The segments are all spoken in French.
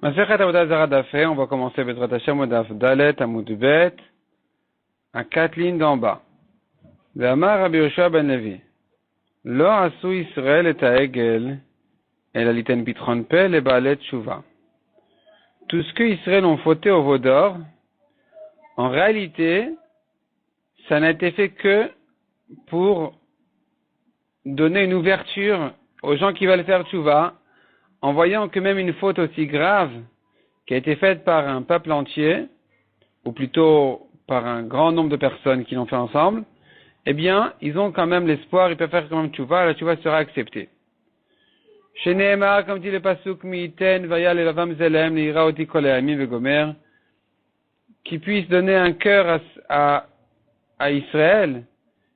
Masechet Avodat Zarah Daf He, on va commencer Bezrat Hashem Daf Dalet Amud Bet, à 4 lignes d'en bas. Ve'amar Rabbi Yoshua ben Levi, Lo asu Israël et ha'egel, el aliten pitron pe le baalet tshuva. Tout ce que Israël ont fauté au veau d'or, en réalité, ça n'a été fait que pour donner une ouverture aux gens qui veulent faire tshuva, en voyant que même une faute aussi grave qui a été faite par un peuple entier, ou plutôt par un grand nombre de personnes qui l'ont fait ensemble, eh bien, ils ont quand même l'espoir, ils peuvent faire quand même tshuva, la tshuva sera acceptée. Chez Nehemar, comme dit le pasuk, mi'iten vaya levavam zelem le'ira oti kol ha'yamim vegomer, qui puisse donner un cœur à Israël,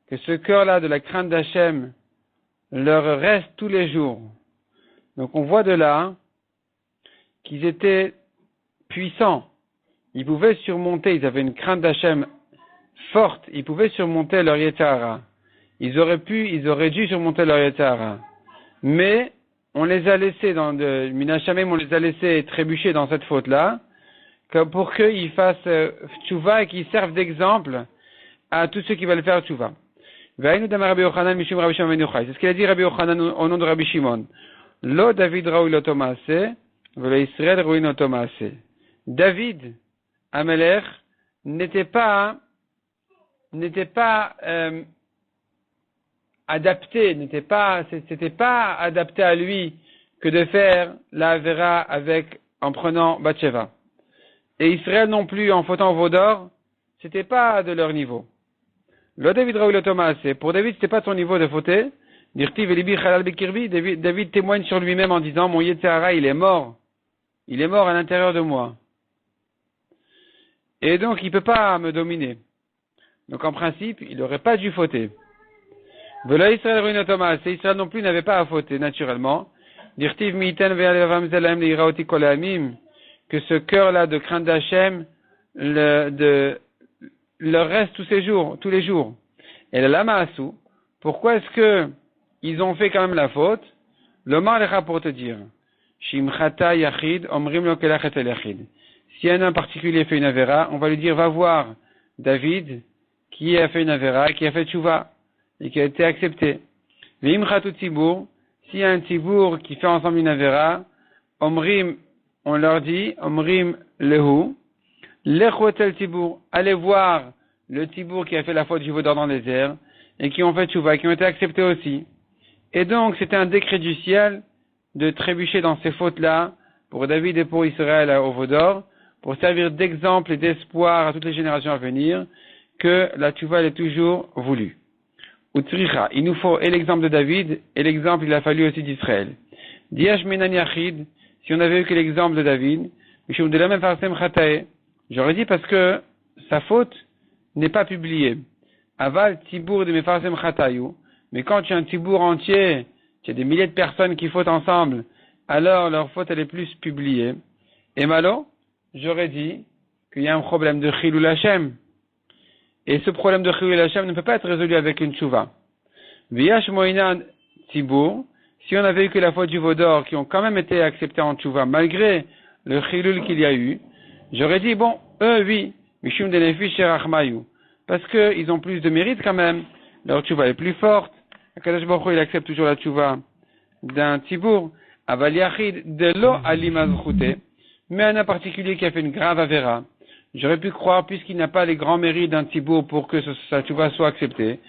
que ce cœur-là de la crainte d'Hachem leur reste tous les jours. Donc on voit de là qu'ils étaient puissants. Ils pouvaient surmonter, ils avaient une crainte d'Hachem forte, ils pouvaient surmonter leur Yetzer Hara. Ils auraient dû surmonter leur Yetzer Hara. Mais on les a laissés Minashamim, on les a laissés trébucher dans cette faute-là, pour qu'ils fassent tshuva et qu'ils servent d'exemple à tous ceux qui veulent faire tshuva. C'est ce qu'il a dit Rabbi Yochanan au nom de Rabbi Shimon. Lo David Raoui l'automaase, v'lo Israël Raoui l'automaase. David, Amelech, n'était pas adapté, c'était pas adapté à lui que de faire la Avera en prenant Bathsheba. Et Israël non plus, en fautant au veau d'or, c'était pas de leur niveau. Lo David Raoui l'automaase. Pour David, c'était pas son niveau de fauter. David témoigne sur lui-même en disant, mon Yetzer Hara, il est mort à l'intérieur de moi. Et donc, il peut pas me dominer. Donc, en principe, il n'aurait pas dû fauter. Israël non plus n'avait pas à fauter, naturellement. Que ce cœur-là de crainte d'Hachem, leur reste tous les jours. Et la Lamasu, pourquoi est-ce que ils ont fait quand même la faute? L'Omar lecha pour te dire. Shimchata yachid, omrim lo kelachet el yachid. Si un en particulier fait une avera, on va lui dire, va voir David, qui a fait une avera, qui a fait tshuva, et qui a été accepté. V'imchatu tzibour, s'il y a un tzibour qui fait ensemble une avera, omrim, on leur dit, omrim lehu, lechot el tzibour, allez voir le tzibour qui a fait la faute du veau d'or dans les airs, et qui ont fait tshuva, qui ont été acceptés aussi. Et donc, c'était un décret du ciel de trébucher dans ces fautes-là, pour David et pour Israël au veau d'or, pour servir d'exemple et d'espoir à toutes les générations à venir, que la tshuva elle est toujours voulue. Utsricha, il nous faut et l'exemple de David, et l'exemple il a fallu aussi d'Israël. Diash menan yachid, si on avait eu que l'exemple de David, j'aurais dit parce que sa faute n'est pas publiée. Aval tibour de mefarsem chatayu, mais quand tu as un tibour entier, tu as des milliers de personnes qui fautent ensemble, alors leur faute elle est plus publiée. Et malo, j'aurais dit qu'il y a un problème de chilul Hashem. Et ce problème de chilul Hashem ne peut pas être résolu avec une tshuva. Viyash moinan tibour, si on avait eu que la faute du veau d'or qui ont quand même été acceptés en tshuva malgré le chilul qu'il y a eu, j'aurais dit bon, eux oui, mishum de nefish sherachmayu, parce que ils ont plus de mérite quand même, leur tshuva est plus forte. Akadosh Baruch Hu, il accepte toujours la tshuva d'un tibour, aval yachid de lo alimazchute, mais un particulier qui a fait une grave avera, j'aurais pu croire, puisqu'il n'a pas les grands mérites d'un tibour pour que sa tshuva soit acceptée,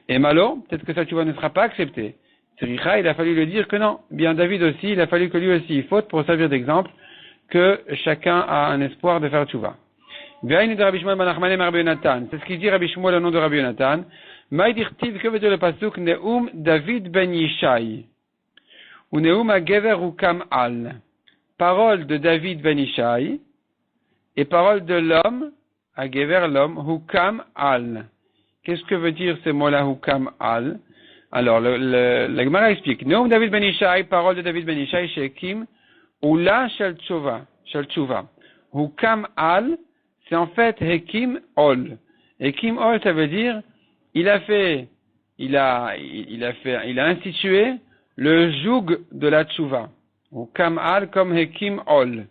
et malo, peut-être que sa tshuva ne sera pas acceptée. Tzricha, il a fallu le dire que non. Bien David aussi, il a fallu que lui aussi il faute pour servir d'exemple que chacun a un espoir de faire tshuva. C'est ce qu'il dit Rabbi Shmuel au nom de Rabbi Yonatan. Maïdirtiv, que veut dire le pasuk Neum David ben Yishai ou Neum Agever Ukam Al. Parole de David ben Yishai et parole de l'homme, Agever l'homme, Hukam Al. Qu'est-ce que veut dire ces mots-là, Hukam Al? Alors, la Gemara explique. Neum David ben Yishai, parole de David ben Yishai, Shekim, Ula Shel Tshuva. Hukam Al, c'est en fait Hekim Ol. Hekim Ol, ça veut dire, il a institué le joug de la tshuva. Hukam Al comme Hekim Ol.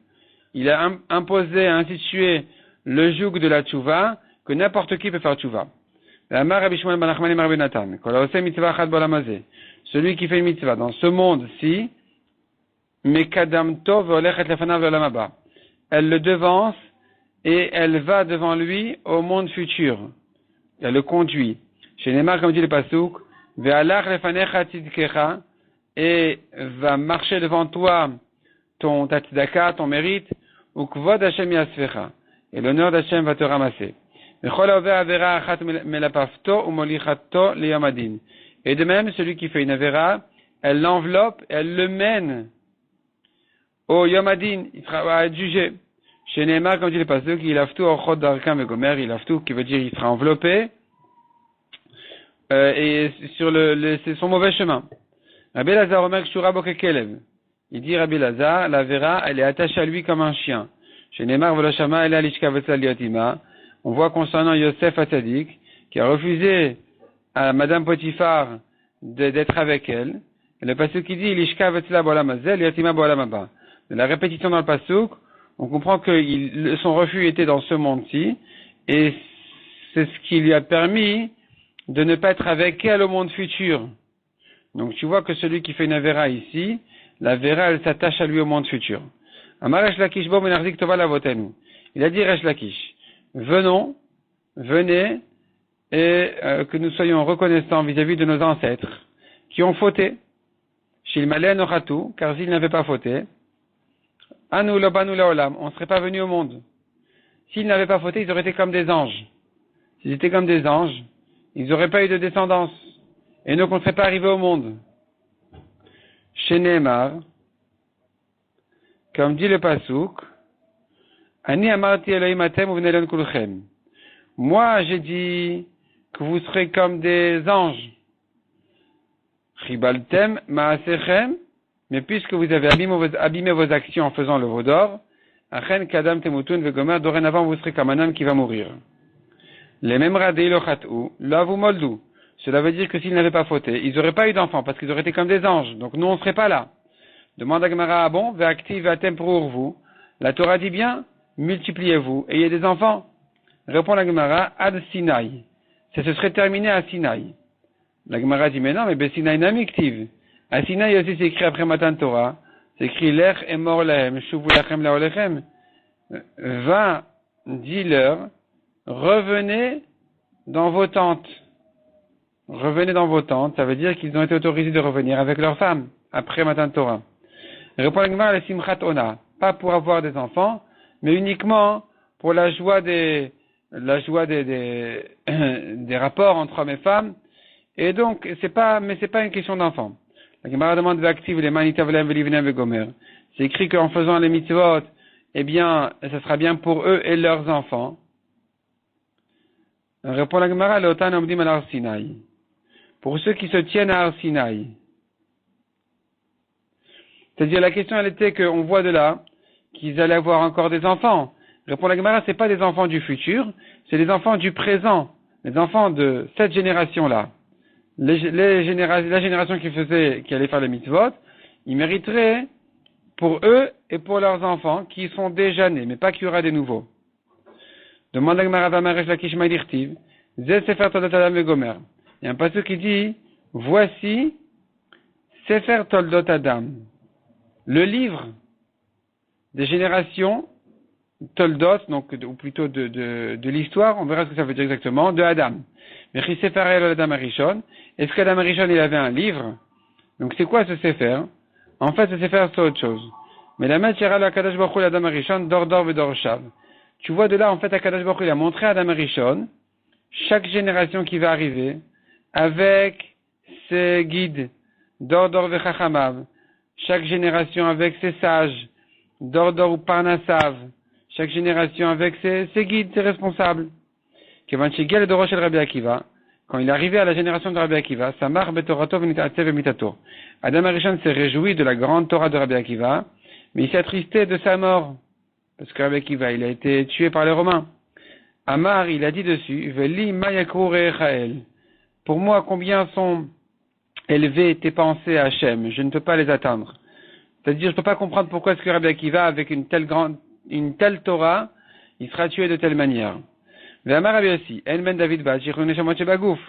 il a imposé, institué le joug de la tchouva, que n'importe qui peut faire tchouva. Celui qui fait une mitzvah dans ce monde-ci, elle le devance et elle va devant lui au monde futur. Elle le conduit. Chez Neymar, comme dit le Pasuk, et va marcher devant toi ton tzedaka, ton mérite, ou kvod Hashem yasfecha, et l'honneur d'Hashem va te ramasser. Et de même, celui qui fait une avera, elle l'enveloppe, elle le mène au Yom Hadin, il va être jugé. Chez Neymar, comme dit le pasteur, il aftou ochot darkam et gomer, il aftou, qui veut dire il sera enveloppé, et sur c'est son mauvais chemin. Rabbi Lazar Omer Kshura Bokekelev. Il dit Rabbi Lazar, la vera, elle est attachée à lui comme un chien. Chez Neymar Volashama, elle est alishka vetzaliotima. On voit concernant Yosef Hatzadik, qui a refusé à Madame Potiphar d'être avec elle. Et le pasuk qui dit Lishka vetzla bolamazel, yotima bolamaba. De la répétition dans le pasuk, on comprend que son refus était dans ce monde-ci, et c'est ce qui lui a permis de ne pas être avec elle au monde futur. Donc tu vois que celui qui fait une avera ici, la vera elle s'attache à lui au monde futur. Amar Resh Lakish bo menarzik tova lavotenu. Il a dit Resh Lakish, venez, et que nous soyons reconnaissants vis-à-vis de nos ancêtres qui ont fauté. Shilmaleh nochatu, car s'ils n'avaient pas fauté, anu lo banu laolam, on ne serait pas venu au monde. S'ils n'avaient pas fauté, ils auraient été comme des anges. S'ils étaient comme des anges, ils n'auraient pas eu de descendance. Et donc on ne serait pas arrivé au monde. Chez Neymar, comme dit le Pasuk, Ani amarti Elohim atem uvnelon kulchem. Moi j'ai dit que vous serez comme des anges. Chibaltem maasechem, mais puisque vous avez abîmé vos actions en faisant le veau d'or, achen kadam temutun vegomer, dorénavant vous serez comme un homme qui va mourir. Les mêmes radei lo chatou, lo avu moldu. Cela veut dire que s'ils n'avaient pas fauté, ils n'auraient pas eu d'enfants, parce qu'ils auraient été comme des anges. Donc nous, on ne serait pas là. Demande à Gemara, ah bon, ve'aktiv ve'atem vous. La Torah dit bien, multipliez-vous, ayez des enfants. Répond la Gemara, ad Sinaï. Ça se serait terminé à Sinaï. La Gemara dit, mais non, mais Besinaï namiktiv. À Sinaï aussi, c'est écrit après Matan Torah. C'est écrit, lech et mor lahem, shuvu lachem laolechem. Va, dis-leur, revenez dans vos tentes. Revenez dans vos tentes, ça veut dire qu'ils ont été autorisés de revenir avec leurs femmes, après Matan Torah. Répond la Gemara, le simchat ona, pas pour avoir des enfants, mais uniquement pour la joie des rapports entre hommes et femmes, et donc, c'est pas une question d'enfants. La Gemara demande d'activer les manitavlem velivnem vegomer. C'est écrit qu'en faisant les mitzvot, eh bien, ça sera bien pour eux et leurs enfants. Répond la Gemara, le otan omdim al Sinaï. Pour ceux qui se tiennent à Arsinaï. C'est-à-dire, la question, elle était qu'on voit de là qu'ils allaient avoir encore des enfants. Répond la Gemara, c'est pas des enfants du futur, c'est des enfants du présent. Les enfants de cette génération-là. La génération qui allait faire les mitzvot, ils mériteraient pour eux et pour leurs enfants qui sont déjà nés, mais pas qu'il y aura des nouveaux. Demande la Gemara, Vamaresh Lakish Maïdirtiv, Zé Sefer Toldot Adam Vegomer. Il y a un passage qui dit, voici Sefer Toldot Adam, le livre des générations Toldot, donc, ou plutôt de l'histoire, on verra ce que ça veut dire exactement, de Adam. Mais Sefer Adam Arishon, est-ce qu'Adam Arishon il avait un livre? Donc c'est quoi ce Sefer? En fait, ce Sefer c'est autre chose. Mais la matière la Kadosh Baruch Hu Adam Arishon, Dor Vedor-Shav. Tu vois de là, en fait, Kadosh Baruch Hu il a montré à Adam Arishon, chaque génération qui va arriver, avec ses guides, Dor Vechachamav, chaque génération avec ses sages, Dor ou Parnasav, chaque génération avec ses guides, ses responsables. Quand il est arrivé à la génération de Rabbi Akiva, Samar betorato v'nitatsev v'mitato. Adam Arishon s'est réjoui de la grande Torah de Rabbi Akiva, mais il s'est attristé de sa mort, parce que Rabbi Akiva, il a été tué par les Romains. Amar, il a dit dessus, Veli mayakru re'echael. Pour moi, combien sont élevés tes pensées à Hachem? Je ne peux pas les atteindre. C'est-à-dire, je ne peux pas comprendre pourquoi est-ce que Rabbi Akiva, avec une telle grande une telle Torah, il sera tué de telle manière. Ve'amar Rabbi Yossi, En ben David bat, Shichron Neshamot Shebagouf.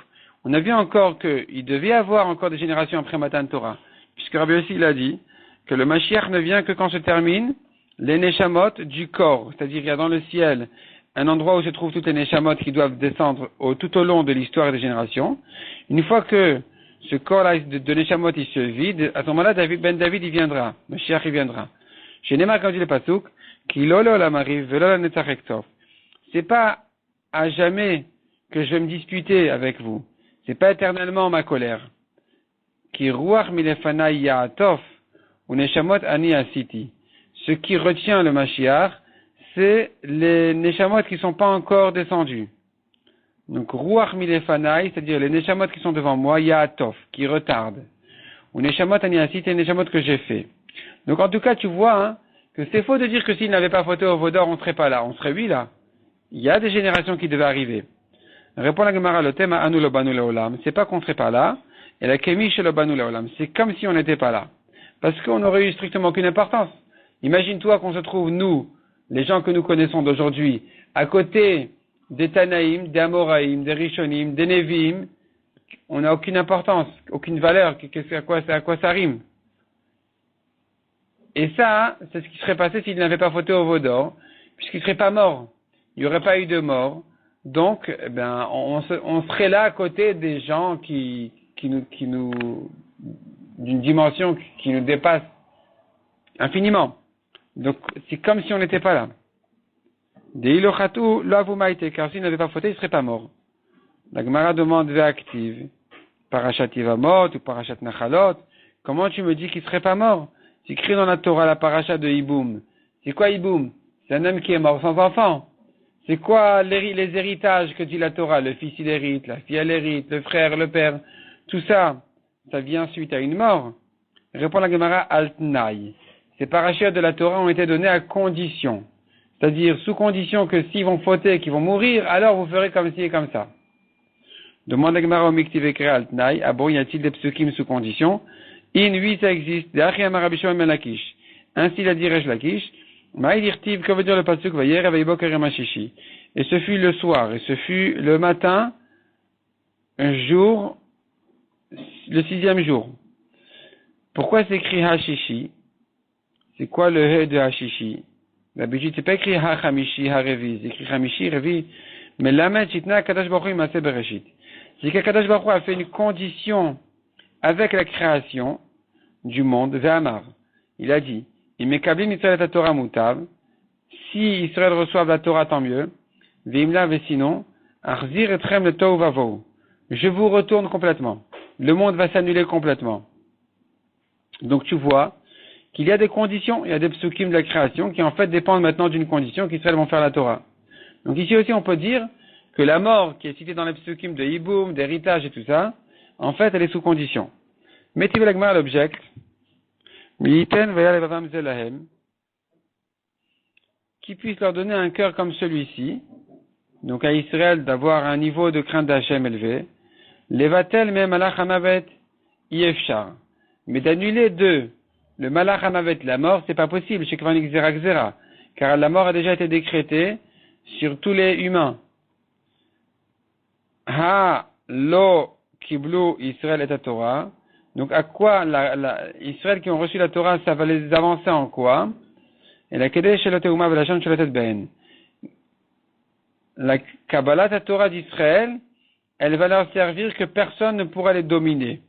On a vu encore qu'il devait y avoir encore des générations après Matan Torah. Puisque Rabbi Yossi, il a dit que le Mashiach ne vient que quand se termine les Neshamot du corps. C'est-à-dire, il y a dans le ciel un endroit où se trouvent toutes les Neshamot qui doivent descendre tout au long de l'histoire des générations. Une fois que ce corps-là de Neshamot, il se vide, à ce moment-là, Ben David, il viendra. Mashiach, il viendra. Chez Nema, quand dit le Pasuk, Ki lolo la mariv, velo la netzachek tov. C'est pas à jamais que je vais me disputer avec vous. C'est pas éternellement ma colère. Qui ruach milefanai ya'atof, ou neshamot ani asiti. Ce qui retient le Mashiach, c'est les neshamot qui sont pas encore descendus. Donc, ruach milefanai, c'est-à-dire les neshamot qui sont devant moi, ya'atof, qui retardent. Ou neshamot ani asiti, les neshamot que j'ai fait. Donc, en tout cas, tu vois, hein, que c'est faux de dire que s'il n'avait pas fauté au Vaudor, on serait pas là. On serait oui là. Il y a des générations qui devaient arriver. Répond la Gemara, le thème à Anu lo banu leolam. C'est pas qu'on serait pas là. Et la Kemish lo banu leolam. C'est comme si on n'était pas là. Parce qu'on n'aurait eu strictement aucune importance. Imagine-toi qu'on se trouve, nous, les gens que nous connaissons d'aujourd'hui, à côté des Tanaïm, des Amoraïm, des Rishonim, des Nevim. On n'a aucune importance, aucune valeur. À quoi ça rime? Et ça, c'est ce qui serait passé s'il n'avait pas fauté au Vaudor, puisqu'il ne serait pas mort. Il n'y aurait pas eu de mort. Donc, on serait là à côté des gens qui nous, d'une dimension qui nous dépasse infiniment. Donc, c'est comme si on n'était pas là. Des ilochatou, l'avoumaïté, car s'il n'avait pas fauté, il ne serait pas mort. La Gemara demande active. Parashat Ivamot ou Parashat Nachalot. Comment tu me dis qu'il ne serait pas mort? C'est écrit dans la Torah, la paracha de Iboum. C'est quoi Iboum? C'est un homme qui est mort sans enfant. C'est quoi les héritages que dit la Torah? Le fils il hérite, la fille elle hérite, le frère, le père. Tout ça, ça vient suite à une mort. Répond la Gemara Altnaï. Ces parachas de la Torah ont été donnés à condition. C'est-à-dire sous condition que s'ils vont fauter, qu'ils vont mourir, alors vous ferez comme ci et comme ça. Demande la Gemara au Miktiv Ekre Altnaï. Ah bon, y a-t-il des psukim sous condition? Oui, ça existe. Ainsi l'a dit Resh Lakish. Maïdirtiv, que veut dire le pasuk? Et ce fut le soir, et ce fut le matin, un jour, le 6e jour. Pourquoi c'est écrit Hashishi? C'est quoi le he de Hashishi? D'habitude, c'est pas écrit Ha-Hamishi, Ha-Revi. C'est écrit Hamishi, Revi. Mais Lamed Chitna, Kadash Baruch Hu, Maseh Bereshit. C'est que Kadash Baruch Hu a fait une condition avec la création du monde, Ve'amar. Il a dit, Imekablim Israël la Torah mutav, si Israël reçoit la Torah, tant mieux, Ve'imla sinon, Arzir etrem le Tohu Vavou. Je vous retourne complètement. Le monde va s'annuler complètement. Donc tu vois qu'il y a des conditions, il y a des psukim de la création qui en fait dépendent maintenant d'une condition qu'Israël vont faire la Torah. Donc ici aussi on peut dire que la mort qui est citée dans les psukim de Hiboum, d'héritage et tout ça, en fait, elle est sous condition. Mettez la Gemara à l'object. Qui puisse leur donner un cœur comme celui-ci. Donc à Israël d'avoir un niveau de crainte d'Hachem élevé. Levatel même malach hamavet yefshar. Mais d'annuler le malach hamavet, la mort, c'est pas possible. Chez Kvanik Zera Xera. Car la mort a déjà été décrétée sur tous les humains. Ha lo Kiblu Israël et la Torah. Donc à quoi Israël qui ont reçu la Torah, ça va les avancer en quoi? Et la Kedesh Shel Teuma Velachan Shel Ben. La Kabbalah la Torah d'Israël, elle va leur servir que personne ne pourra les dominer.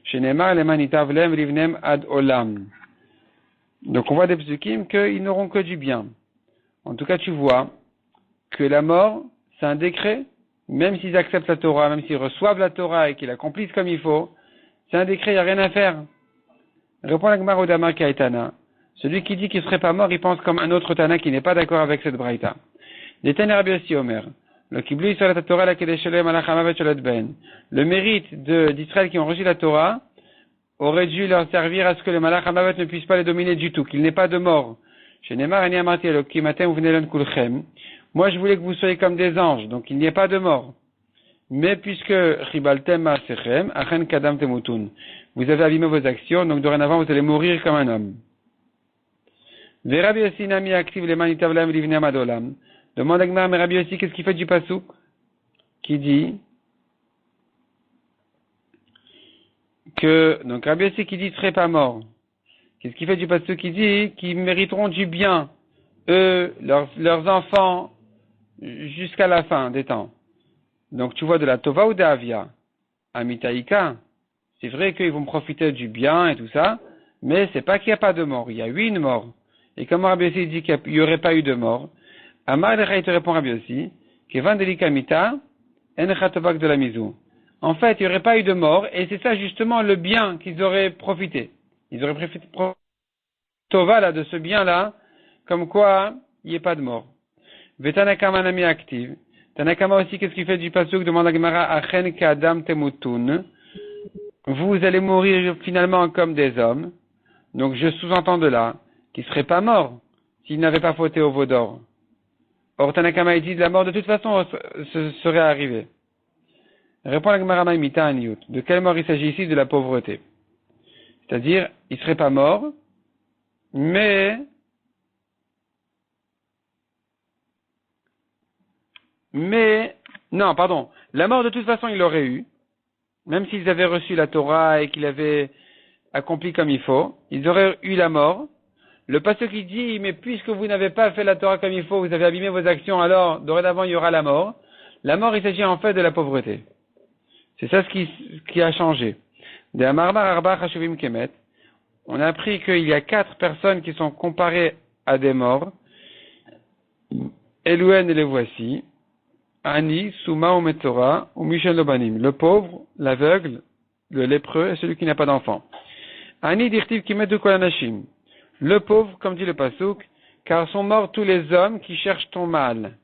Shenemar leman itavlem livnem ad olam. Donc on voit des psukim qu'ils n'auront que du bien. En tout cas, tu vois que la mort, c'est un décret. Même s'ils acceptent la Torah, même s'ils reçoivent la Torah et qu'ils l'accomplissent comme il faut, c'est un décret, il n'y a rien à faire. Répond la Gemara au Damar Kaitana. Celui qui dit qu'il ne serait pas mort, il pense comme un autre Tana qui n'est pas d'accord avec cette braïta. Détene Rabbi Yossi Omer. Le Kiblu sur la Torah, la Kedeshelem Alachamavet Sholet Ben. Le mérite d'Israël qui ont reçu la Torah aurait dû leur servir à ce que le Malach Hamavet ne puisse pas les dominer du tout, qu'il n'ait pas de mort. Chez Neymar, Ani Amarti Elokim, Atem, vous venez Kulchem. Moi, je voulais que vous soyez comme des anges, donc il n'y ait pas de mort. Mais puisque Chibaltem Ma'asechem, Achen Kadam Temutun, vous avez abîmé vos actions, donc dorénavant vous allez mourir comme un homme. Les Rabbi Yossi nami active les manitavlam livne amadolam. Demande à Gmar, mais Rabbi Yossi, qu'est-ce qu'il fait du pasouk? Qui dit que, donc Rabbi Yossi qui dit, ne serait pas mort. Qu'est-ce qu'il fait du pasouk? Qui dit qu'ils mériteront du bien, eux, leurs enfants, jusqu'à la fin des temps. Donc tu vois de la Tova ou d'Avia, Amitaïka, c'est vrai qu'ils vont profiter du bien et tout ça, mais c'est pas qu'il n'y a pas de mort, il y a eu une mort. Et comme Rabbi Yossi dit qu'il n'y aurait pas eu de mort, Amar Lecha te répond Rabbi Yossi, Kevan Delikamita, Encha Tovak de la Mizou. En fait, il n'y aurait pas eu de mort, et c'est ça justement le bien qu'ils auraient profité. Ils auraient profité Tova là, de ce bien-là, comme quoi il n'y ait pas de mort. Vetanakama nami active. Tanakama aussi, qu'est-ce qu'il fait du pasuk? Demande à Gemara, Achen kadam temutun. Vous allez mourir finalement comme des hommes. Donc je sous-entends de là qu'ils ne seraient pas morts s'ils n'avaient pas fauté au veau d'or. Or Tanakama dit la mort de toute façon serait arrivée. Répond la Gemara Maimita Aniyut. De quelle mort il s'agit ici? De la pauvreté. C'est-à-dire, ils ne seraient pas morts, mais non, pardon. La mort de toute façon il l'aurait eu, même s'ils avaient reçu la Torah et qu'ils avaient accompli comme il faut, ils auraient eu la mort. Le pasteur qui dit, mais puisque vous n'avez pas fait la Torah comme il faut, vous avez abîmé vos actions, alors dorénavant il y aura la mort. La mort, il s'agit en fait de la pauvreté. C'est ça ce qui a changé. De Amarmar Arba Chashuvim Kemet, on a appris qu'il y a 4 personnes qui sont comparées à des morts. Elouen et les voici. Ani, Souma ou Metzora, ou Michel Lobanim. Le pauvre, l'aveugle, le lépreux et celui qui n'a pas d'enfant. Ani dirtiv qui met de kolanashim. Le pauvre, comme dit le Pasuk, car sont morts tous les hommes qui cherchent ton mal.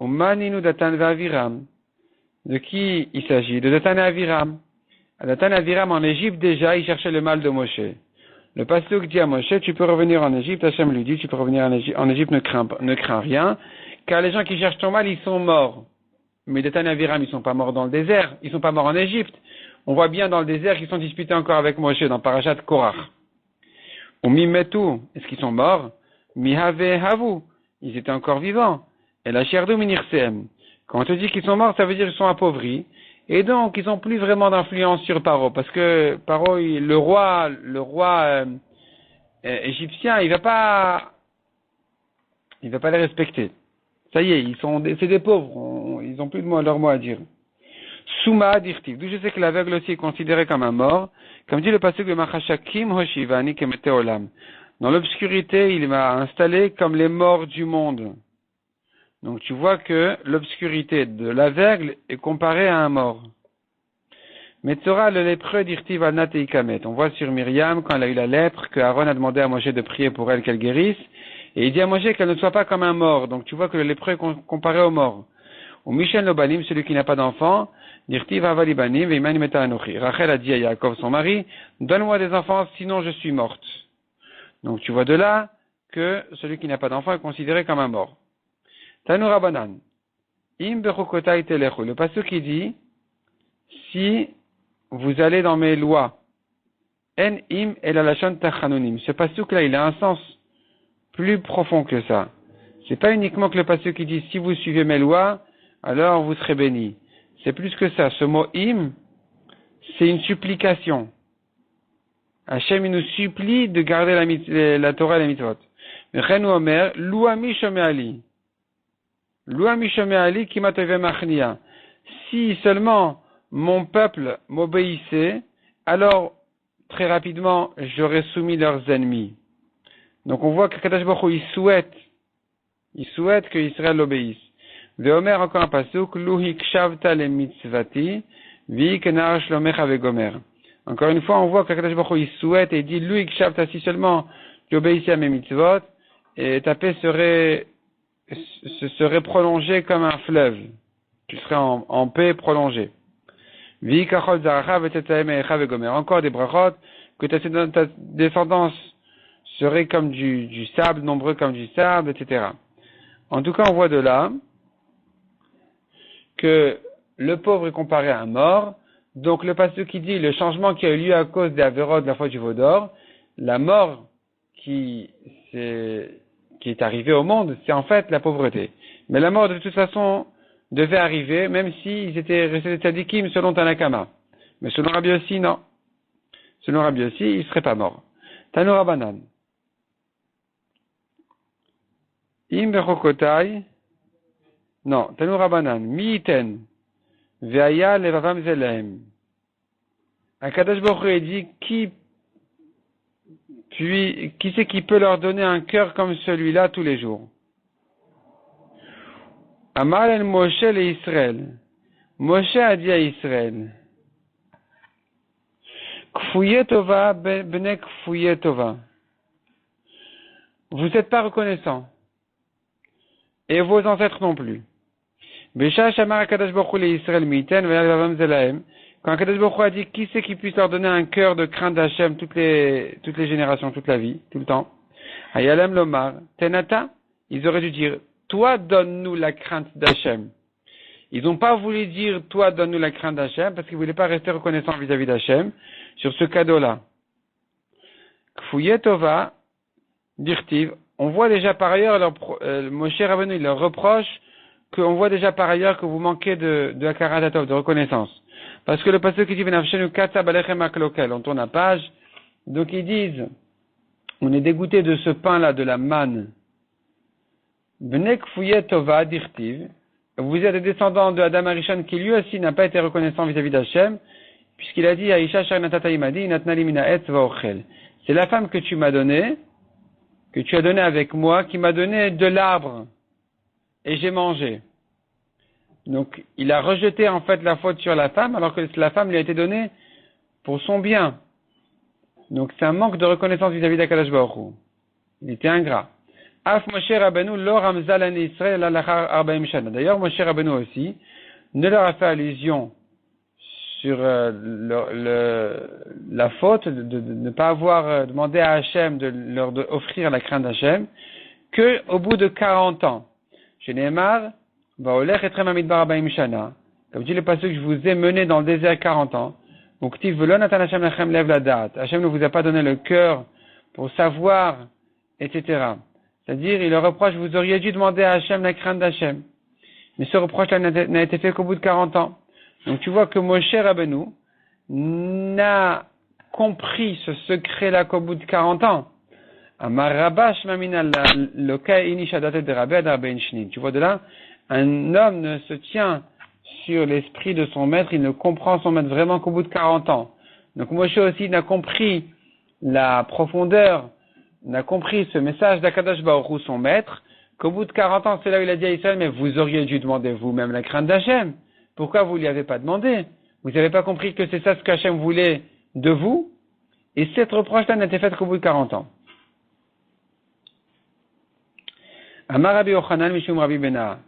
Ou maninu datan vaviram. De qui il s'agit? De Datan et Aviram. À Datan et Aviram en Égypte déjà, ils cherchaient le mal de Moshe. Le Pasuk dit à Moshe, tu peux revenir en Égypte. Hachem lui dit, tu peux revenir en Égypte, ne crains rien. Car les gens qui cherchent ton mal, ils sont morts. Mais Datan et Aviram, ils sont pas morts dans le désert. Ils sont pas morts en Égypte. On voit bien dans le désert qu'ils sont disputés encore avec Moshe dans Parashat Korach. Ou Mimetu, est-ce qu'ils sont morts? Mihave Havu, ils étaient encore vivants. Et la Sherdu Minirseem. Quand on te dit qu'ils sont morts, ça veut dire qu'ils sont appauvris. Et donc, ils n'ont plus vraiment d'influence sur Paro. Parce que Paro, le roi égyptien, il va pas les respecter. Ça y est, c'est des pauvres, ils ont plus de leur mot à dire. Souma dirtiv. D'où je sais que l'aveugle aussi est considéré comme un mort. Comme dit le pasuk de Machashakim Hoshivani Kemete Olam. Dans l'obscurité, il m'a installé comme les morts du monde. Donc tu vois que l'obscurité de l'aveugle est comparée à un mort. Metzora le lépreux dirtiv al Nateikamet. On voit sur Myriam, quand elle a eu la lèpre, que Aaron a demandé à Moshe de prier pour elle qu'elle guérisse. Et il dit à Moshe qu'elle ne soit pas comme un mort. Donc tu vois que le lépreux est comparé au mort. Ou Michel Lobanim, celui qui n'a pas d'enfant, dirtiv avalibanim veimani meta anochi. Rachel a dit à Yaakov, son mari, donne-moi des enfants, sinon je suis morte. Donc tu vois de là que celui qui n'a pas d'enfant est considéré comme un mort. Tanura Banan. Im bechukotai telechu. Le pasuk qui dit, si vous allez dans mes lois, en im elalashon tachanunim. Ce pasuk là, il a un sens plus profond que ça. C'est pas uniquement que le pasuk qui dit, si vous suivez mes lois, alors vous serez bénis. C'est plus que ça. Ce mot im, c'est une supplication. Hachem, il nous supplie de garder la Torah et la mitzvot. Mais Chenu Omer, Louami Shomeali. Louami Shomeali Kimatove Machnia. Si seulement mon peuple m'obéissait, alors très rapidement j'aurais soumis leurs ennemis. Donc on voit que Kadosh Baruch Hu, il souhaite que Israël l'obéisse. Veomer encore un pasuk, Luhik Shavta le mitzvati, Vi kenar shlomecha vegomer. Encore une fois, on voit que Kadosh Baruch Hu, il souhaite et dit, Luhik Shavta, si seulement tu obéissais à mes mitzvot, et ta paix serait prolongée comme un fleuve. Tu serais en paix prolongée. Vi kachol zaracha vetetzaem echa vegomer. Encore des brachot, que ta descendance serait comme du sable, nombreux comme du sable, etc. En tout cas, on voit de là que le pauvre est comparé à un mort. Donc le pasteur qui dit le changement qui a eu lieu à cause des avérots de la foi du veau d'or, la mort qui qui est arrivé au monde, c'est en fait la pauvreté. Mais la mort, de toute façon, devait arriver, même s'ils étaient restés des tzadikim selon Tanakama. Mais selon Rabbi Yossi, non. Selon Rabbi Yossi, il ne serait pas mort. Tanu Rabbanan. Im bechokotai. Non, Tanu Rabbanan. Mi iten. Ve'aya levavam zelahem. Akadosh Baruch Hu dit, qui c'est qui peut leur donner un cœur comme celui-là tous les jours? Amar el Moshe le Israël. Moshe a dit à Israël, Kfouye Tova bene Kfouye Tova. Vous n'êtes pas reconnaissants. Et vos ancêtres non plus. Besha Shamar Akadosh Baruch Hu le Israël miten ve'alavam zelahem. Quand Akadosh Baruch Hu a dit qui c'est qui puisse leur donner un cœur de crainte d'Hachem toutes les générations, toute la vie, tout le temps. Hayalem Lomar, Tenata, ils auraient dû dire, toi donne-nous la crainte d'Hachem. Ils n'ont pas voulu dire, toi donne-nous la crainte d'Hachem, parce qu'ils ne voulaient pas rester reconnaissants vis-à-vis d'Hachem sur ce cadeau-là. Kfouye Tova, Dirtiv, on voit déjà par ailleurs, Moshe Rabbeinu, il leur reproche qu'on voit déjà par ailleurs que vous manquez de Hakarat Hatov, de reconnaissance. Parce que le passage qui dit Venafshenu Katzab Alechem Aklokel, on tourne la page, donc ils disent, on est dégoûté de ce pain-là, de la manne. Bnek Fouye Tova Dirtiv, vous êtes des descendants de Adam Arishon qui lui aussi n'a pas été reconnaissant vis-à-vis d'Hachem, puisqu'il a dit Aisha Sharnatata Imadi, Natnali Mina Etz Vaochel. C'est la femme que tu m'as donnée, que tu as donnée avec moi, qui m'a donné de l'arbre, et j'ai mangé. Donc, il a rejeté en fait la faute sur la femme, alors que la femme lui a été donnée pour son bien. Donc, c'est un manque de reconnaissance vis-à-vis d'Akadosh Baruch Hu. Il était ingrat. Af Moshe Rabbeinu lo ramza l'an Israël alachar arbaim shana. D'ailleurs, Moshe Rabbeinu aussi ne leur a fait allusion sur la faute de ne pas avoir demandé à Hachem de leur offrir la crainte d'Hachem que au bout de 40 ans. Chez Nehemar, Vaolech etrem amidbar arbaim shana. Comme dit le passage, je vous ai mené dans le désert 40 ans. Uktiv velo natan Hachem lachem lev ladat. Hachem ne vous a pas donné le cœur pour savoir, etc. C'est-à-dire, il leur reproche, vous auriez dû demander à Hachem la crainte d'Hachem. Mais ce reproche-là n'a été fait qu'au bout de 40 ans. Donc tu vois que Moshe Rabbeinu n'a compris ce secret-là qu'au bout de 40 ans. Tu vois de là, un homme ne se tient sur l'esprit de son maître, il ne comprend son maître vraiment qu'au bout de 40 ans. Donc Moshe aussi n'a compris la profondeur, n'a compris ce message d'Akadosh Baruch Hu, son maître, qu'au bout de 40 ans, c'est là où il a dit à Israël, mais vous auriez dû demander vous-même la crainte d'Hachem. Pourquoi vous ne lui avez pas demandé? Vous n'avez pas compris que c'est ça ce qu'Hachem voulait de vous? Et cette reproche-là n'a été faite qu'au bout de 40 ans. Amar Rabbi Yochanan Mishum Rabbi Bena.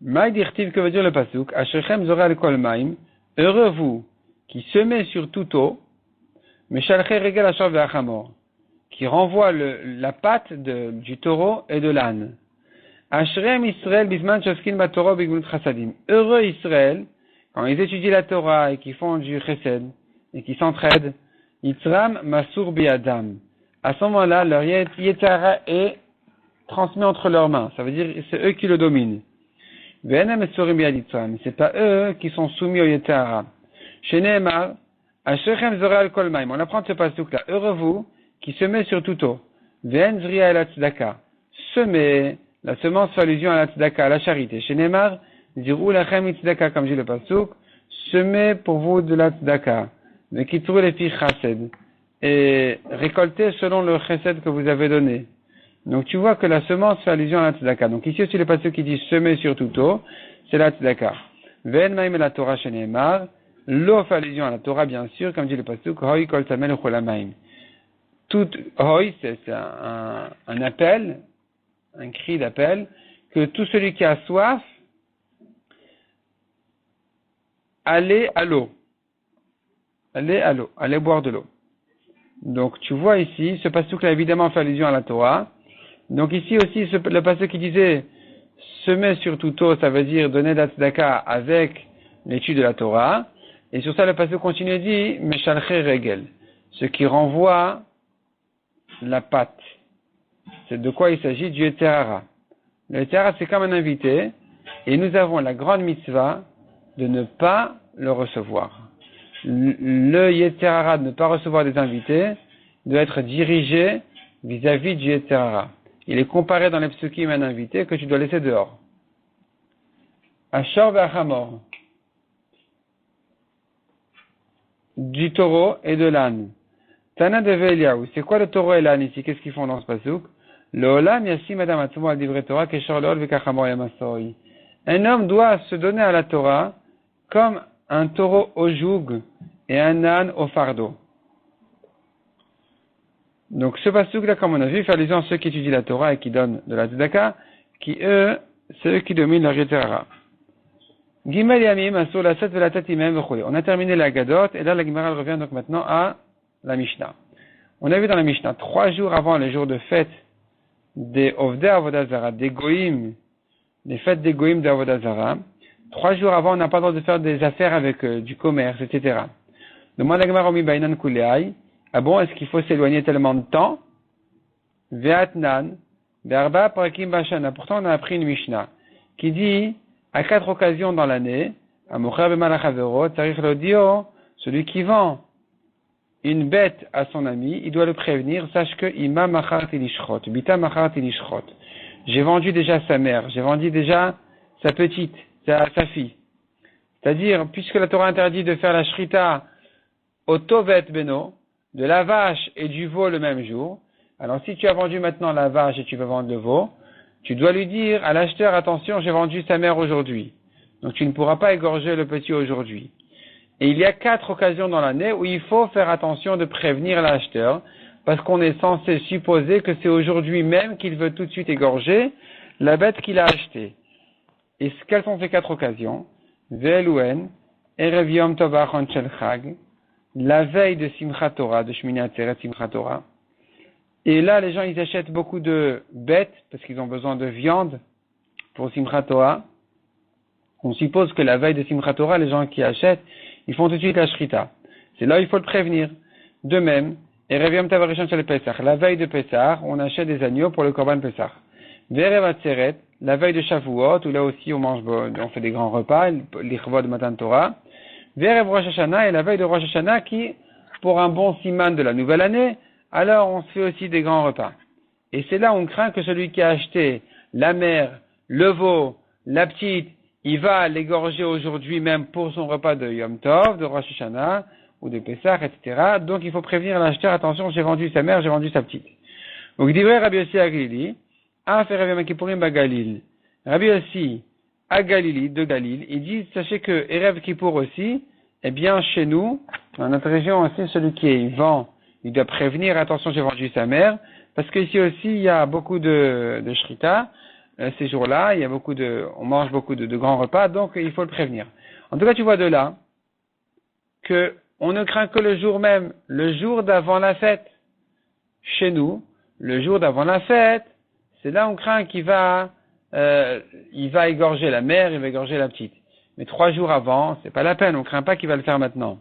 Maï dirtiv, que veut dire le pasuk? Ashrechem zora al kol maim. Heureux vous, qui semez sur tout eau, meshalche regel ashor ve'achamor, qui renvoie la patte du taureau et de l'âne. Ashrem Israël bisman shoskin batoro bigmulut chasadim. Heureux Israël, quand ils étudient la Torah et qui font du chesed, et qui s'entraident, Yitzram masur biadam. À ce moment-là, leur Yetzara est transmis entre leurs mains. Ça veut dire, c'est eux qui le dominent. Ve'enem esorim biad Yitzram. C'est pas eux qui sont soumis au Yetzara. Chez Nehemar, Ashrechem zora al kol maim. On apprend de ce pasuk-là. Heureux vous, qui semez sur tout eau. Ve'en zriya el tzedaka. Semer, la semence fait allusion à la tzedaka, à la charité. Chez Nehemar, zirou lachem tzedaka, comme dit le pasuk, semez pour vous de la tzedaka. Ve'kitru les filles chased. Et récoltez selon le chesed que vous avez donné. Donc tu vois que la semence fait allusion à la tzedaka. Donc ici aussi le pasuk qui dit semer sur tout eau, c'est la tzedaka. Ve'en maim la Torah chez Nehemar. L'eau fait allusion à la Torah, bien sûr, comme dit le pasuk, hoi kol tamel ucholamaim. Tout hoi, c'est un appel, un cri d'appel, que tout celui qui a soif, allez à l'eau. Allez à l'eau, allez boire de l'eau. Donc tu vois ici, ce pasuk-là évidemment fait allusion à la Torah. Donc ici aussi, le pasuk qui disait semer sur tout eau, ça veut dire donner de la tzedaka avec l'étude de la Torah. Et sur ça, le pasuk continue et dit meshalche regel, ce qui renvoie la patte. c'est de quoi il s'agit? Du Yetzer Hara. Le Yetzer Hara, c'est comme un invité, et nous avons la grande mitzvah de ne pas le recevoir. Le Yetzer Hara de ne pas recevoir des invités doit être dirigé vis-à-vis du Yetzer Hara. Il est comparé dans les psukim à un invité que tu dois laisser dehors. Ashor ve'achamor, du taureau et de l'âne. Tana de Eliaou, c'est quoi le taureau et l'âne ici? Qu'est-ce qu'ils font dans ce pasuk? Le olam yassim adam atzumo al divrei Torah keshor leol ve'kachamor yamasoi. Un homme doit se donner à la Torah comme un taureau au joug et un âne au fardeau. Donc ce pasuk-là, comme on a vu, fait allusion à ceux qui étudient la Torah et qui donnent de la tzedaka, qui eux, c'est eux qui dominent la Yetzer Hara. Gimel yamim asur la set velatat imem v'chule. On a terminé la Gadot et là la Gemara revient donc maintenant à la Mishnah. On a vu dans la Mishnah 3 jours avant les jours de fête des Ovdei Avodah Zara, des Goïm, les fêtes des Goïm d'Avodah Zara. 3 jours avant, on n'a pas le droit de faire des affaires avec du commerce, etc. Demande la Gemara omi bainan kuleai. Ah bon, est-ce qu'il faut s'éloigner tellement de temps? Ve'atnan, ve'arba parakim bashana. Pourtant, on a appris une Mishnah qui dit, à 4 occasions dans l'année, à mocher b'malachavero, tarich l'odio, celui qui vend une bête à son ami, il doit le prévenir, sache que ima machar tilishchot, bita machar tilishchot. J'ai vendu déjà sa mère, j'ai vendu déjà sa petite, sa fille. C'est-à-dire, puisque la Torah interdit de faire la shrita au tovet beno, de la vache et du veau le même jour, alors si tu as vendu maintenant la vache et tu veux vendre le veau, tu dois lui dire à l'acheteur, attention, j'ai vendu sa mère aujourd'hui. Donc tu ne pourras pas égorger le petit aujourd'hui. Et il y a 4 occasions dans l'année où il faut faire attention de prévenir l'acheteur, parce qu'on est censé supposer que c'est aujourd'hui même qu'il veut tout de suite égorger la bête qu'il a achetée. Et quelles sont ces 4 occasions? Ve'eluen, Erev Yom Tov Achon Shel Chag, la veille de Simchat Torah, de Shmini Atzeret Simchat Torah. Et là, les gens, ils achètent beaucoup de bêtes, parce qu'ils ont besoin de viande pour Simchat Torah. On suppose que la veille de Simchat Torah, les gens qui achètent, ils font tout de suite la shrita. C'est là où il faut le prévenir. De même, Erev Yom Tov Rishon Shel Pesach, la veille de Pesach, on achète des agneaux pour le Korban Pesach. Ve'erev Atzeret, la veille de Shavuot, où là aussi on fait des grands repas, l'Ichvot de Matan Torah. Ve'erev Rosh Hashanah, et la veille de Rosh Hashanah qui, pour un bon siman de la nouvelle année, alors on se fait aussi des grands repas. Et c'est là où on craint que celui qui a acheté la mère, le veau, la petite, il va l'égorger aujourd'hui même pour son repas de Yom Tov, de Rosh Hashanah, ou de Pessah, etc. Donc il faut prévenir l'acheteur, attention, j'ai vendu sa mère, j'ai vendu sa petite. Donc il dit, Rabbi Yossi à Galili, a fait Rabbi Kippourim à Galil. Rabbi Yossi à Galili, de Galil, il dit, sachez que Erev Kippour aussi, eh bien chez nous, dans notre région aussi, celui qui vend, il doit prévenir, attention, j'ai vendu sa mère, parce qu'ici aussi, il y a beaucoup de shrita, ces jours-là, on mange beaucoup de grands repas, donc il faut le prévenir. En tout cas, tu vois de là, que on ne craint que le jour même, le jour d'avant la fête. Chez nous, le jour d'avant la fête, c'est là on craint qu'il va égorger la mère, il va égorger la petite. Mais 3 jours avant, c'est pas la peine, on craint pas qu'il va le faire maintenant.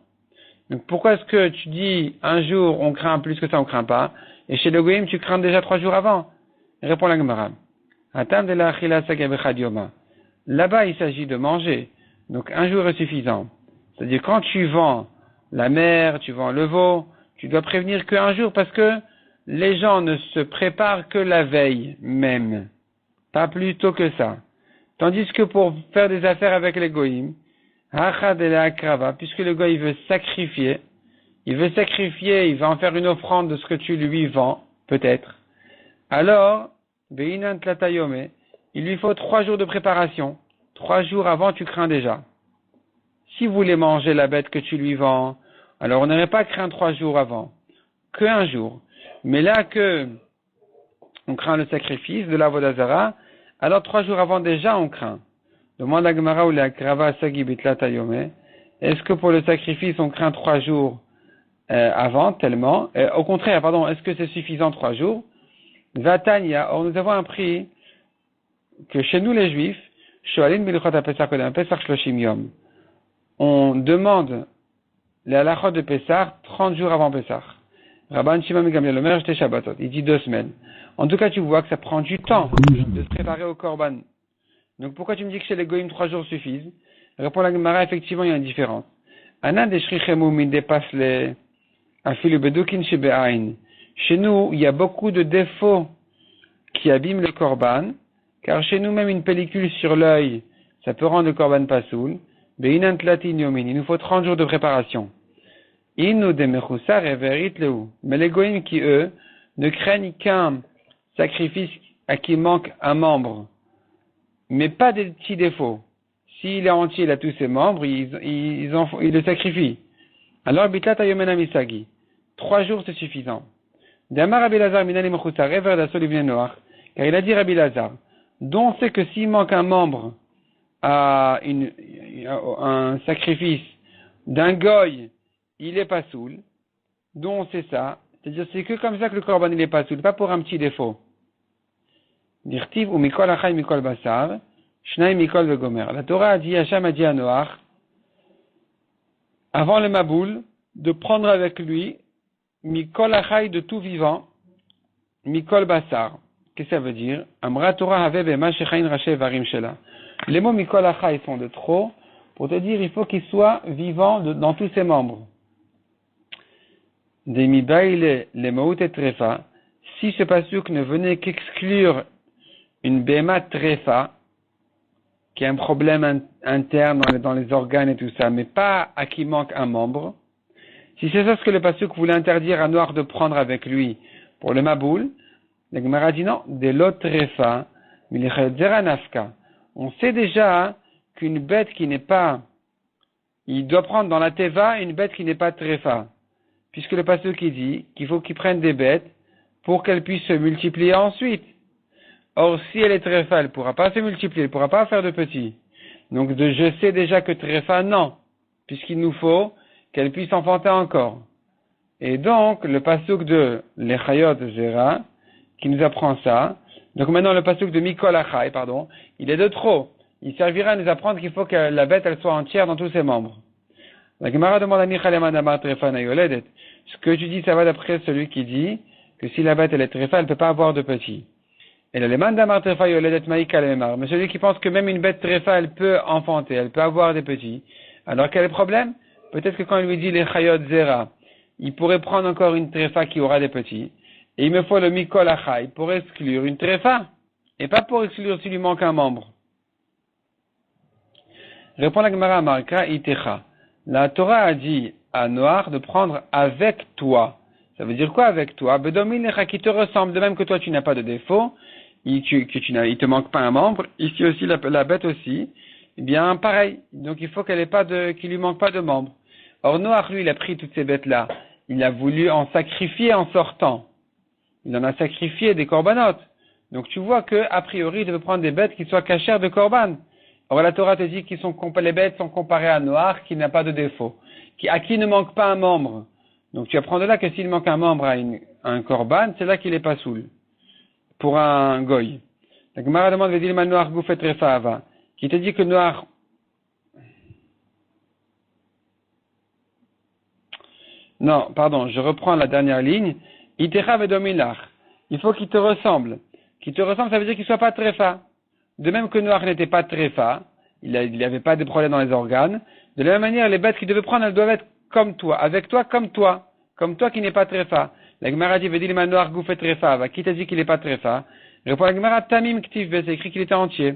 Donc pourquoi est-ce que tu dis un jour on craint plus que ça on craint pas, et chez le Goïm tu crains déjà 3 jours avant? Répond la Gemara. Là-bas il s'agit de manger, donc un jour est suffisant. C'est-à-dire quand tu vends la mère, tu vends le veau, tu dois prévenir qu'un jour parce que les gens ne se préparent que la veille même, pas plus tôt que ça. Tandis que pour faire des affaires avec les Goïm, puisque le Goïm veut sacrifier, il va en faire une offrande de ce que tu lui vends, peut-être. Alors, il lui faut 3 jours de préparation. 3 jours avant, tu crains déjà. Si vous voulez manger la bête que tu lui vends, alors on n'aurait pas craint 3 jours avant, que 1 jour. Mais là que on craint le sacrifice de l'Avodah Zara, alors 3 jours avant déjà on craint. Demande à Gemara ou la Krava Sagi Bitla Tayome. Est-ce que pour le sacrifice on craint 3 jours avant tellement? Au contraire, est-ce que c'est suffisant 3 jours? Vatania, or nous avons appris que chez nous les Juifs, Shoalin Bilchot HaPesach Kodem Pesach Shloshim Yom, on demande les halachot de Pessah 30 jours avant Pessah. Rabban Shimon ben Gamliel Omer, j'étais Shabbatot. Il dit 2 semaines. En tout cas, tu vois que ça prend du temps de se préparer au korban. Donc pourquoi tu me dis que chez les goyim 3 jours suffisent? Répond la Gemara, effectivement, il y a une différence. Anan des shrichemum, il dépasse les afilu bedukin shebe'ain. Chez nous, il y a beaucoup de défauts qui abîment le korban, car chez nous, même une pellicule sur l'œil, ça peut rendre le korban pasoul. Be'inan tlatin yomin, il nous faut 30 jours de préparation. Inu de mechusar everit leu. Mais les goyim qui, eux, ne craignent qu'un sacrifice à qui manque un membre, mais pas des petits défauts. S'il est entier, il a tous ses membres, ils le sacrifient. Alors, bitata yomena misagi. 3 jours, c'est suffisant. Damar Rabbi Lazar minani mechusar ever dasol ibn noach. Car il a dit Rabbi Lazar, dont on sait que s'il manque un membre à un sacrifice d'un goy, il est pas soul. Dont on sait ça. C'est-à-dire, c'est que comme ça que le korban, il est pas soul, pas pour un petit défaut. Dirtiv ou mikol achai mikol basar, shnai mikol vegomer. La Torah a dit, Hacham a dit à Noach, avant le Maboul, de prendre avec lui mikol achai de tout vivant, mikol basar. Qu'est-ce que ça veut dire? Amra Torah have bema shechain raché varim shela. Les mots mikol achai sont de trop, pour te dire, il faut qu'il soit vivant dans tous ses membres. Des mibaïle les maout et trefa, si ce pasuk ne venait qu'exclure une béma trefa, qui a un problème interne dans les organes et tout ça, mais pas à qui manque un membre, si c'est ça ce que le pasuk voulait interdire à Noach de prendre avec lui pour le maboul, la Gemara dit non, de l'autre trefa, nafka. On sait déjà qu'une bête qui n'est pas, il doit prendre dans la teva une bête qui n'est pas trefa. Puisque le pasteur qui dit qu'il faut qu'il prenne des bêtes pour qu'elles puissent se multiplier ensuite. Or, si elle est tréfa, elle ne pourra pas se multiplier, elle ne pourra pas faire de petits. Donc, je sais déjà que tréfa, non. Puisqu'il nous faut qu'elle puisse enfanter encore. Et donc, le pasuk de l'Echayot Zera, qui nous apprend ça, donc maintenant le pasuk de Mikol Achai, il est de trop. Il servira à nous apprendre qu'il faut que la bête, elle soit entière dans tous ses membres. La Gemara demande à Michal Amar Trefa Nayoledet. Ce que tu dis, ça va d'après celui qui dit que si la bête elle est tréfa, elle ne peut pas avoir de petits. Et le Leman d'Amar Trefa Yoledet Maïka Lemar. Mais celui qui pense que même une bête tréfa, elle peut enfanter, elle peut avoir des petits. Alors quel est le problème? Peut-être que quand il lui dit les Chayot Zera, il pourrait prendre encore une tréfa qui aura des petits. Et il me faut le Mikol Achai pour exclure une tréfa. Et pas pour exclure s'il lui manque un membre. Répond la Gemara Marka Itecha. La Torah a dit à Noach de prendre avec toi. Ça veut dire quoi avec toi? Bedominecha, qui te ressemble, de même que toi tu n'as pas de défaut, il te manque pas un membre, ici aussi la bête aussi, eh bien pareil. Donc il faut qu'il lui manque pas de membre. Or Noach, lui, il a pris toutes ces bêtes-là. Il a voulu en sacrifier en sortant. Il en a sacrifié des corbanotes. Donc tu vois que, a priori, il devait prendre des bêtes qui soient cachères de corban. Or la Torah te dit les bêtes sont comparées à Noach, qui n'a pas de défaut. À qui ne manque pas un membre. Donc tu apprends de là que s'il manque un membre à un korban, c'est là qu'il est pas soul. Pour un goy. La Gemara demande, Vedilma Noach Goufet Refa Ava. Qui te dit que Noach, non, pardon, je reprends la dernière ligne. Itecha Vedomilach. Il faut qu'il te ressemble. Qu'il te ressemble, ça veut dire qu'il soit pas tréfa. De même que Noach n'était pas tréfa, il n'avait pas de problème dans les organes. De la même manière, les bêtes qu'il devait prendre, elles doivent être comme toi, avec toi comme toi qui n'est pas tréfa. La Gemara dit, Vedil Manoar Goufet Trefa, qui t'a dit qu'il n'est pas tréfa? Répond la Gemara, Tamim Ktiv, c'est écrit qu'il était entier.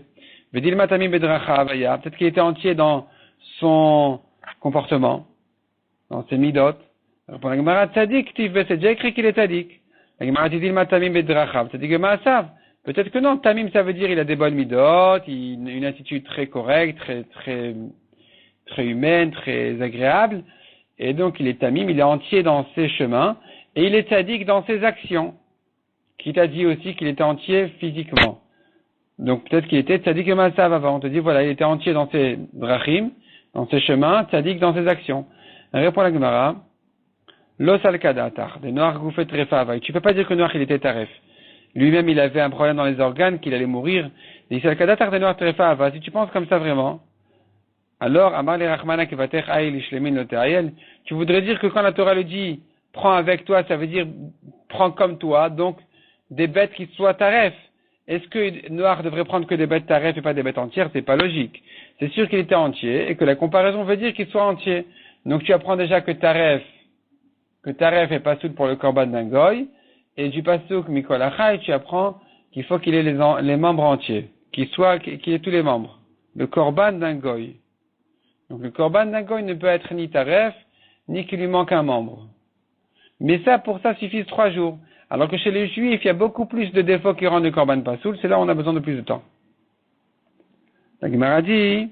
Vedil Matamim Bedracha Avaya, peut-être qu'il était entier dans son comportement, dans ses midot. Répond la Gemara, Tzadik Ktiv, c'est déjà écrit qu'il est Tzadik. La Gemara dit, Vedil Matamim Bedracha, c'est dit que Maasav. Peut-être que non, Tamim, ça veut dire il a des bonnes midot, une attitude très correcte, très humaine, très agréable. Et donc il est tamim, il est entier dans ses chemins, et il est tzaddik dans ses actions. Qui t'a dit aussi qu'il était entier physiquement. Donc peut-être qu'il était tzaddik et masav avant. On te dit voilà, il était entier dans ses drachim, dans ses chemins, tzaddik dans ses actions. Répond la Gemara, Los al-kadatar, de Noach Goufet Refa. Tu peux pas dire que Noach il était taref. Lui-même il avait un problème dans les organes, qu'il allait mourir. Il dit al-kadatar de Noach Refa. Si tu penses comme ça vraiment, alors, Amar le Rachmana Kevater Aïl Ishlemin Loteayel, tu voudrais dire que quand la Torah le dit, prends avec toi, ça veut dire prends comme toi, donc des bêtes qui soient taref. Est-ce que Noach devrait prendre que des bêtes taref et pas des bêtes entières? C'est pas logique. C'est sûr qu'il était entier et que la comparaison veut dire qu'il soit entier. Donc tu apprends déjà que taref est pas soud pour le korban d'un goy, et du pasuk mikol achai, tu apprends qu'il faut qu'il ait les membres entiers, qu'il ait tous les membres. Le korban d'un goy. Donc le korban d'un goy ne peut être ni taref, ni qu'il lui manque un membre. Mais ça, pour ça, suffisent 3 jours. Alors que chez les juifs, il y a beaucoup plus de défauts qui rendent le korban pas soul, c'est là où on a besoin de plus de temps. La Gemara dit,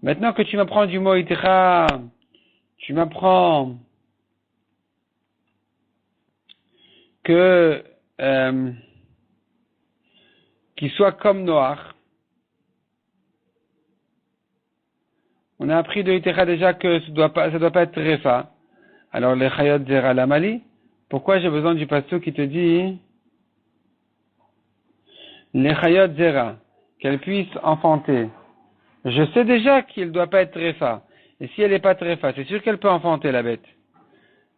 maintenant que tu m'apprends du mot itecha, tu m'apprends que qu'il soit comme Noach. On a appris de itecha déjà que ça doit pas être refa. Alors les chayot zera lamali. Pourquoi j'ai besoin du pasteur qui te dit les chayot zera, qu'elle puisse enfanter. Je sais déjà qu'il ne doit pas être tréfa. Et si elle n'est pas tréfa, c'est sûr qu'elle peut enfanter la bête.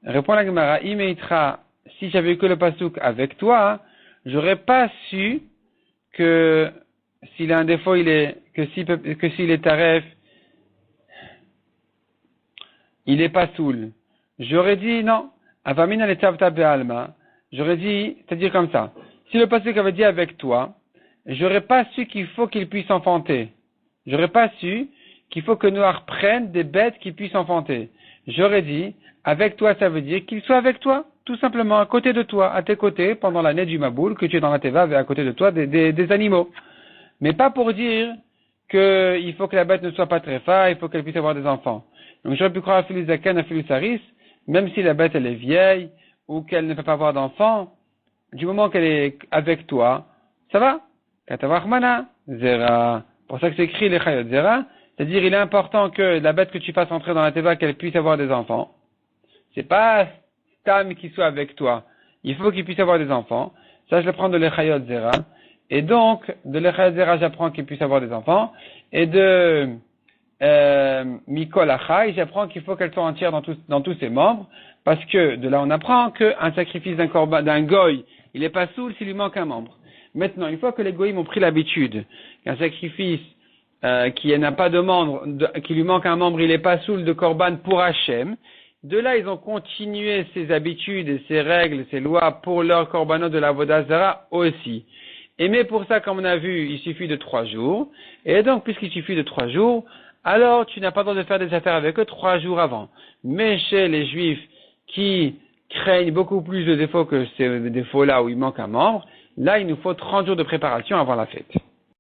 Répond la Gemara, Imeitra, si j'avais eu que le pasouk avec toi, j'aurais pas su que s'il a un défaut, que s'il est taref, il est pas soul. J'aurais dit non. Avamina le tavta be'alma. J'aurais dit, c'est-à-dire comme ça. Si le pasouk avait dit avec toi, j'aurais pas su qu'il faut qu'il puisse enfanter. J'aurais pas su qu'il faut que Noach prenne des bêtes qui puissent enfanter. J'aurais dit, avec toi, ça veut dire qu'il soit avec toi, tout simplement, à côté de toi, à tes côtés, pendant l'année du Maboul, que tu es dans la Teva, à côté de toi, des animaux. Mais pas pour dire qu'il faut que la bête ne soit pas très forte, il faut qu'elle puisse avoir des enfants. Donc j'aurais pu croire à Philus Zaken, à Philus Saris, même si la bête elle est vieille, ou qu'elle ne peut pas avoir d'enfants, du moment qu'elle est avec toi, ça va. Katavachmana, Zera. Pour ça que c'est écrit les Chayot Zera, c'est-à-dire il est important que la bête que tu fasses entrer dans la Teva, qu'elle puisse avoir des enfants. C'est pas Stam qui soit avec toi. Il faut qu'il puisse avoir des enfants. Ça, je le prends de l'Echayot Zera. Et donc, de l'Echayot Zera, j'apprends qu'il puisse avoir des enfants. Et de Mikol Achai, j'apprends qu'il faut qu'elle soit entière dans tous ses membres. Parce que de là, on apprend qu'un sacrifice d'un goy, il n'est pas soul s'il lui manque un membre. Maintenant, une fois que les goyim ont pris l'habitude qu'un sacrifice qui n'a pas de membre, qui lui manque un membre, il n'est pas soul de korban pour Hachem, de là, ils ont continué ces habitudes et ces règles, ces lois pour leur korbanot de la Avodah Zara aussi. Et mais pour ça, comme on a vu, il suffit de 3 jours. Et donc, puisqu'il suffit de 3 jours, alors tu n'as pas le droit de faire des affaires avec eux 3 jours avant. Mais chez les Juifs qui craignent beaucoup plus de défauts que ces défauts-là où il manque un membre, là, il nous faut 30 jours de préparation avant la fête.